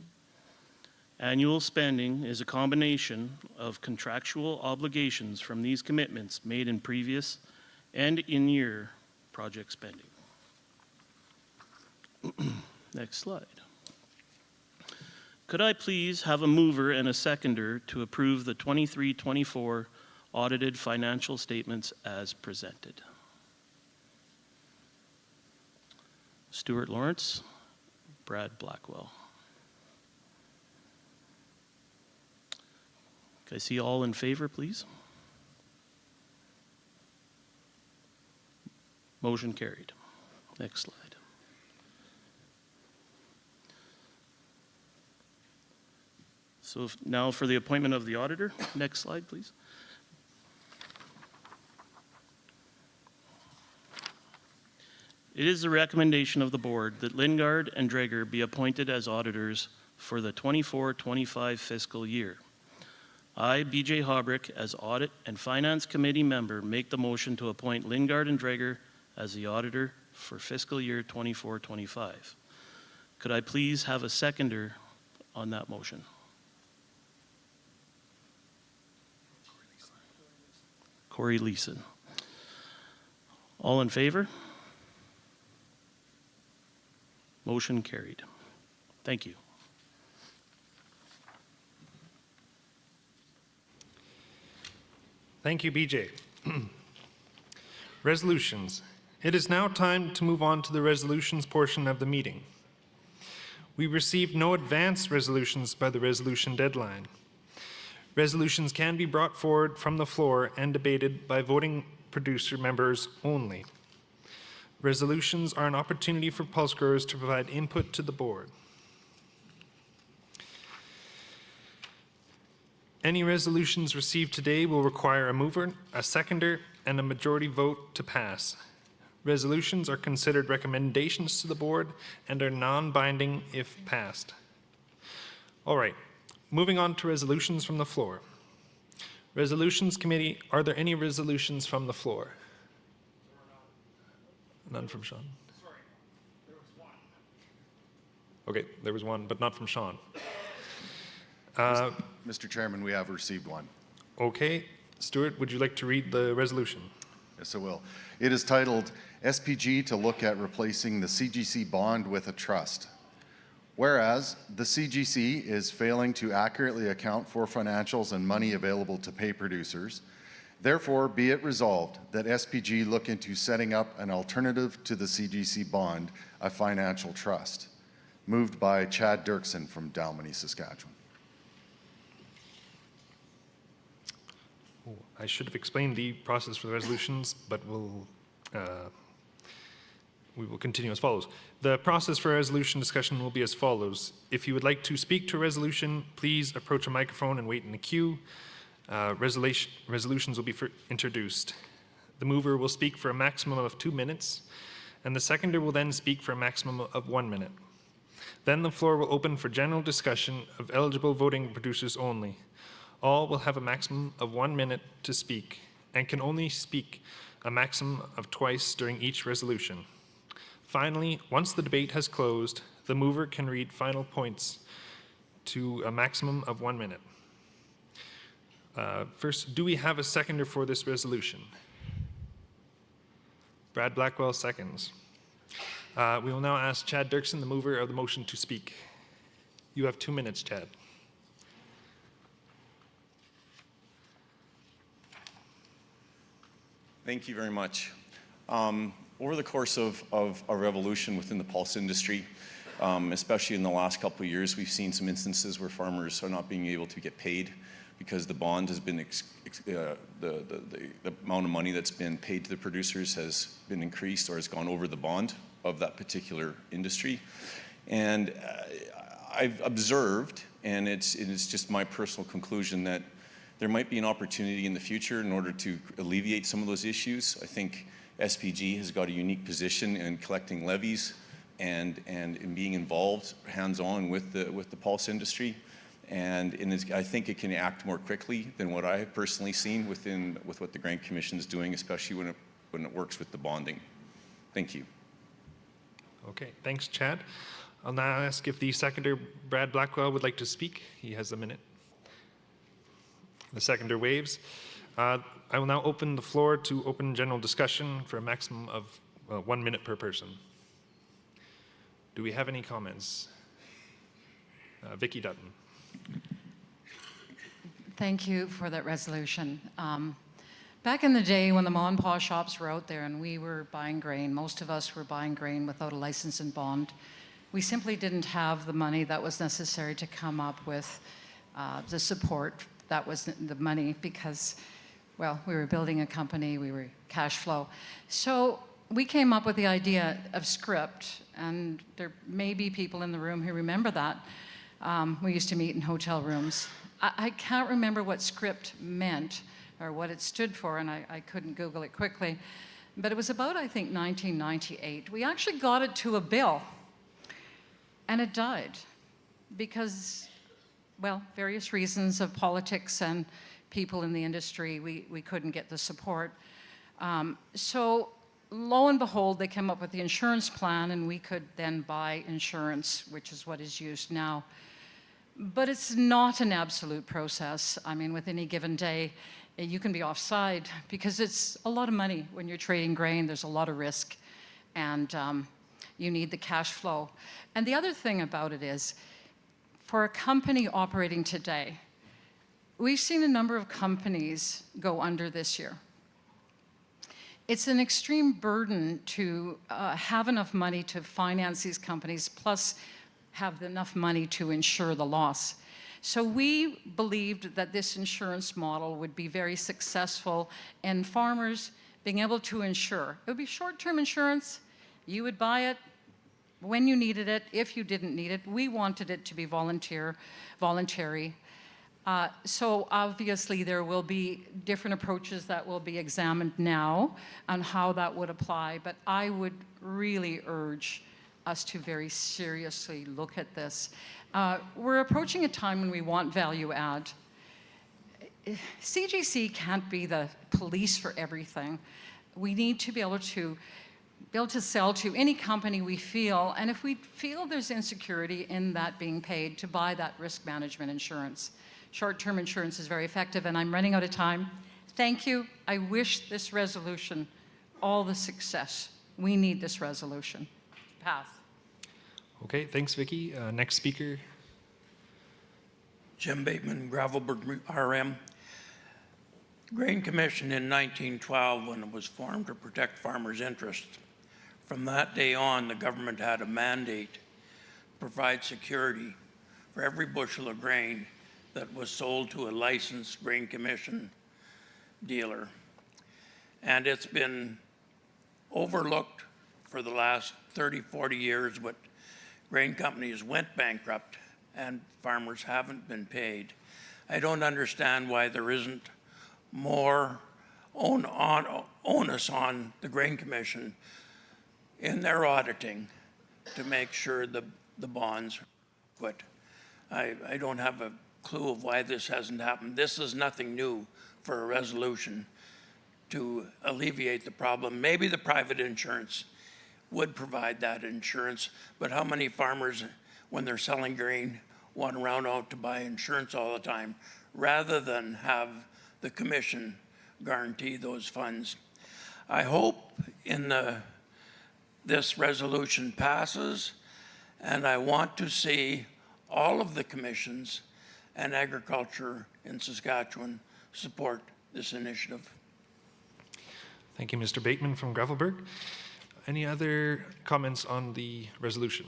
Annual spending is a combination of contractual obligations from these commitments made in previous and in-year project spending. Next slide. Could I please have a mover and a seconder to approve the 23-24 audited financial statements as presented? Stuart Lawrence, Brad Blackwell. Can I see all in favor, please? Motion carried. Next slide. So now for the appointment of the auditor. Next slide, please. It is the recommendation of the board that Lingard and Dreger be appointed as auditors for the 24-25 fiscal year. I, BJ Haubrich, as Audit and Finance Committee member, make the motion to appoint Lingard and Dreger as the auditor for fiscal year 24-25. Could I please have a seconder on that motion? Corey Leeson. All in favor? Motion carried. Thank you. Thank you, BJ. Resolutions. It is now time to move on to the resolutions portion of the meeting. We received no advance resolutions by the resolution deadline. Resolutions can be brought forward from the floor and debated by voting producer members only. Resolutions are an opportunity for pulse growers to provide input to the board. Any resolutions received today will require a mover, a seconder, and a majority vote to pass. Resolutions are considered recommendations to the board and are non-binding if passed. All right, moving on to resolutions from the floor. Resolutions Committee, are there any resolutions from the floor? None from Sean? Sorry, there was one. Okay, there was one, but not from Sean. Mr. Chairman, we have received one. Okay. Stuart, would you like to read the resolution? Yes, I will. It is titled, SPG to look at replacing the CGC bond with a trust. Whereas the CGC is failing to accurately account for financials and money available to pay producers, therefore be it resolved that SPG look into setting up an alternative to the CGC bond, a financial trust. Moved by Chad Dirksen from Dalmeny, Saskatchewan. I should have explained the process for the resolutions, but we will continue as follows. The process for resolution discussion will be as follows. If you would like to speak to a resolution, please approach a microphone and wait in the queue. Resolutions will be introduced. The mover will speak for a maximum of 2 minutes, and the seconder will then speak for a maximum of 1 minute. Then the floor will open for general discussion of eligible voting producers only. All will have a maximum of 1 minute to speak and can only speak a maximum of twice during each resolution. Finally, once the debate has closed, the mover can read final points to a maximum of 1 minute. First, do we have a seconder for this resolution? Brad Blackwell seconds. We will now ask Chad Dirksen, the mover of the motion, to speak. You have 2 minutes, Chad. Thank you very much. Over the course of a revolution within the pulse industry, especially in the last couple of years, we've seen some instances where farmers are not being able to get paid because the bond has been, the amount of money that's been paid to the producers has been increased or has gone over the bond of that particular industry. And I've observed, and it's just my personal conclusion, that there might be an opportunity in the future in order to alleviate some of those issues. I think SPG has got a unique position in collecting levies and in being involved hands-on with the pulse industry. And I think it can act more quickly than what I have personally seen with what the Grain Commission is doing, especially when it works with the bonding. Thank you. Okay, thanks, Chad. I'll now ask if the seconder, Brad Blackwell, would like to speak. He has a minute. The seconder waves. I will now open the floor to open general discussion for a maximum of 1 minute per person. Do we have any comments? Vicki Dutton. Thank you for that resolution. Back in the day when the mom and pop shops were out there and we were buying grain, most of us were buying grain without a license and bond. We simply didn't have the money that was necessary to come up with the support that was the money because, well, we were building a company, we were cash flow. So we came up with the idea of script, and there may be people in the room who remember that. We used to meet in hotel rooms. I can't remember what script meant or what it stood for, and I couldn't Google it quickly. But it was about, I think, 1998. We actually got it to a bill, and it died because, well, various reasons of politics and people in the industry, we couldn't get the support. So lo and behold, they came up with the insurance plan, and we could then buy insurance, which is what is used now. But it's not an absolute process. I mean, with any given day, you can be offside because it's a lot of money when you're trading grain. There's a lot of risk, and you need the cash flow. And the other thing about it is, for a company operating today, we've seen a number of companies go under this year. It's an extreme burden to have enough money to finance these companies, plus have enough money to insure the loss. So we believed that this insurance model would be very successful in farmers being able to insure. It would be short-term insurance. You would buy it when you needed it, if you didn't need it. We wanted it to be voluntary. So obviously there will be different approaches that will be examined now on how that would apply, but I would really urge us to very seriously look at this. We're approaching a time when we want value add. CGC can't be the police for everything. We need to be able to sell to any company we feel, and if we feel there's insecurity in that being paid, to buy that risk management insurance. Short-term insurance is very effective, and I'm running out of time. Thank you. I wish this resolution all the success. We need this resolution. Pass. Okay, thanks, Vicki. Next speaker. Jim Bateman, Gravelburg RM. Grain Commission in 1912, when it was formed to protect farmers' interests. From that day on, the government had a mandate to provide security for every bushel of grain that was sold to a licensed Grain Commission dealer. And it's been overlooked for the last 30, 40 years, but grain companies went bankrupt and farmers haven't been paid. I don't understand why there isn't more onus on the Grain Commission in their auditing to make sure the bonds quit. I don't have a clue of why this hasn't happened. This is nothing new for a resolution to alleviate the problem. Maybe the private insurance would provide that insurance, but how many farmers, when they're selling grain, want to round out to buy insurance all the time, rather than have the commission guarantee those funds? I hope this resolution passes, and I want to see all of the commissions and agriculture in Saskatchewan support this initiative. Thank you, Mr. Bateman from Gravelburg. Any other comments on the resolution?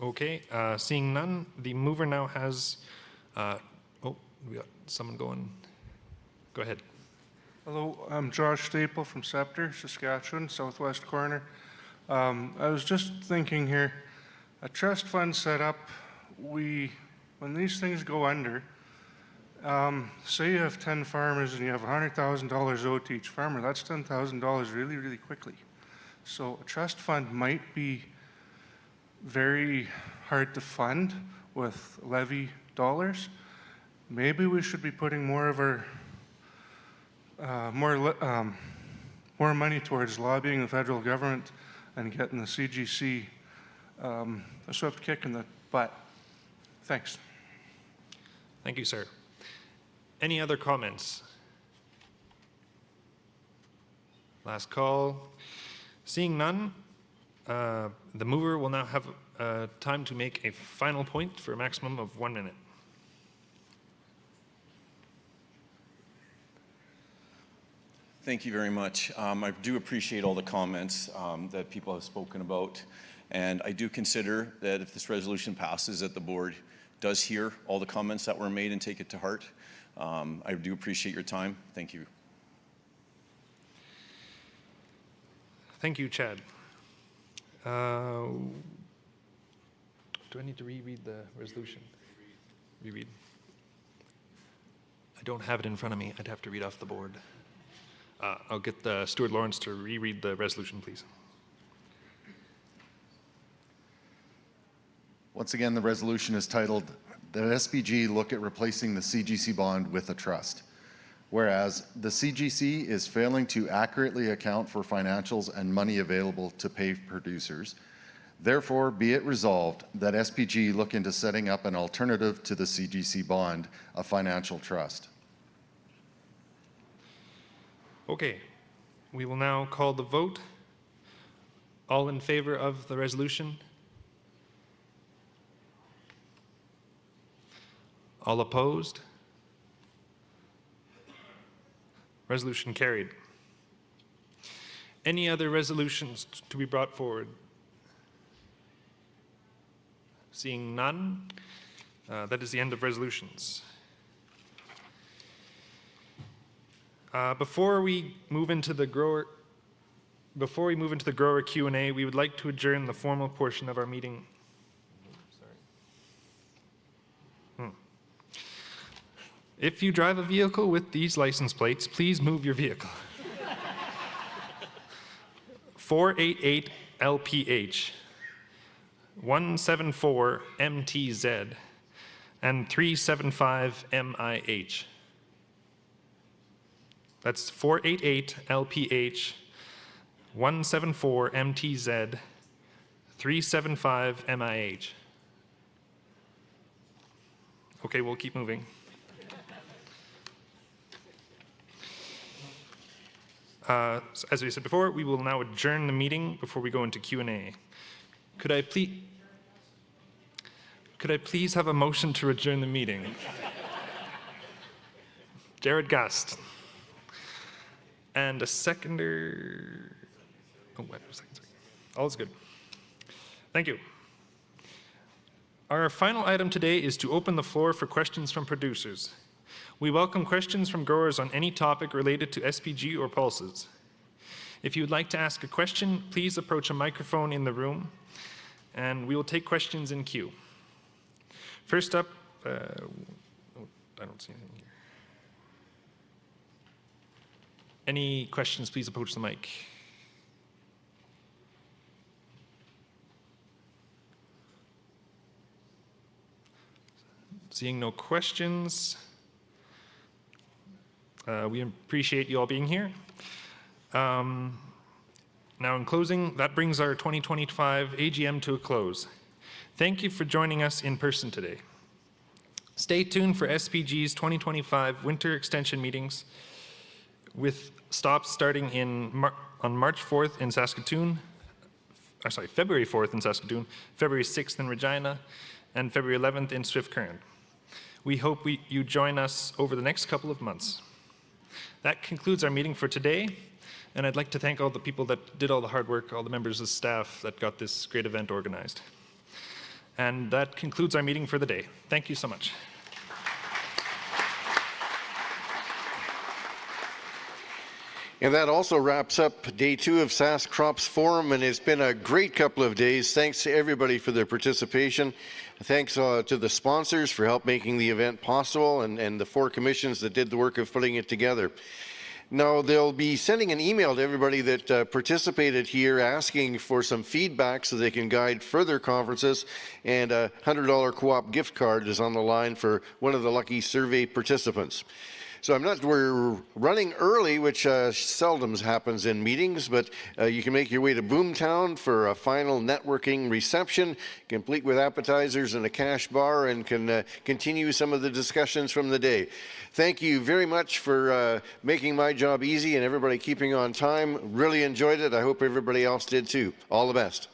Okay, seeing none, the mover now has, oh, we got someone going. Go ahead. Hello, I'm Josh Staple from Scepter, Saskatchewan, southwest corner. I was just thinking here, a trust fund set up, when these things go under, say you have 10 farmers and you have $100,000 owed to each farmer, that's $10,000 really, really quickly. So a trust fund might be very hard to fund with levy dollars. Maybe we should be putting more of our more money towards lobbying the federal government and getting the CGC a swift kick in the butt. Thanks. Thank you, sir. Any other comments? Last call. Seeing none, the mover will now have time to make a final point for a maximum of 1 minute. Thank you very much. I do appreciate all the comments that people have spoken about. And I do consider that if this resolution passes, that the board does hear all the comments that were made and take it to heart. I do appreciate your time. Thank you. Thank you, Chad. Do I need to reread the resolution? Reread. I don't have it in front of me. I'd have to read off the board. I'll get Stuart Lawrence to reread the resolution, please. Once again, the resolution is titled that SPG look at replacing the CGC bond with a trust. Whereas the CGC is failing to accurately account for financials and money available to pay producers. Therefore, be it resolved that SPG look into setting up an alternative to the CGC bond, a financial trust. Okay, we will now call the vote. All in favor of the resolution? All opposed? Resolution carried. Any other resolutions to be brought forward? Seeing none, that is the end of resolutions. Before we move into the grower Q&A, we would like to adjourn the formal portion of our meeting. If you drive a vehicle with these license plates, please move your vehicle. 488 LPH, 174 MTZ, and 375 MIH. That's 488 LPH, 174 MTZ, 375 MIH. Okay, we'll keep moving. As we said before, we will now adjourn the meeting before we go into Q&A. Could I please have a motion to adjourn the meeting? Jared Gust. And a seconder. Oh, wait a second. Sorry. All is good. Thank you. Our final item today is to open the floor for questions from producers. We welcome questions from growers on any topic related to SPG or pulses. If you would like to ask a question, please approach a microphone in the room, and we will take questions in queue. First up, I don't see anything here. Any questions, please approach the mic. Seeing no questions, we appreciate you all being here. Now in closing, that brings our 2025 AGM to a close. Thank you for joining us in person today. Stay tuned for SPG's 2025 winter extension meetings with stops starting on March 4th in Saskatoon, February 4th in Saskatoon, February 6th in Regina, and February 11th in Swift Current. We hope you join us over the next couple of months. That concludes our meeting for today, and I'd like to thank all the people that did all the hard work, all the members of staff that got this great event organized. And that concludes our meeting for the day. Thank you so much. And that also wraps up day 2 of Sask Crops Forum, and it's been a great couple of days. Thanks to everybody for their participation. Thanks to the sponsors for help making the event possible, and the 4 commissions that did the work of putting it together. Now, they'll be sending an email to everybody that participated here asking for some feedback so they can guide further conferences, and a $100 co-op gift card is on the line for one of the lucky survey participants. So we're running early, which seldom happens in meetings, but you can make your way to Boomtown for a final networking reception, complete with appetizers and a cash bar, and can continue some of the discussions from the day. Thank you very much for making my job easy and everybody keeping on time. Really enjoyed it. I hope everybody else did too. All the best.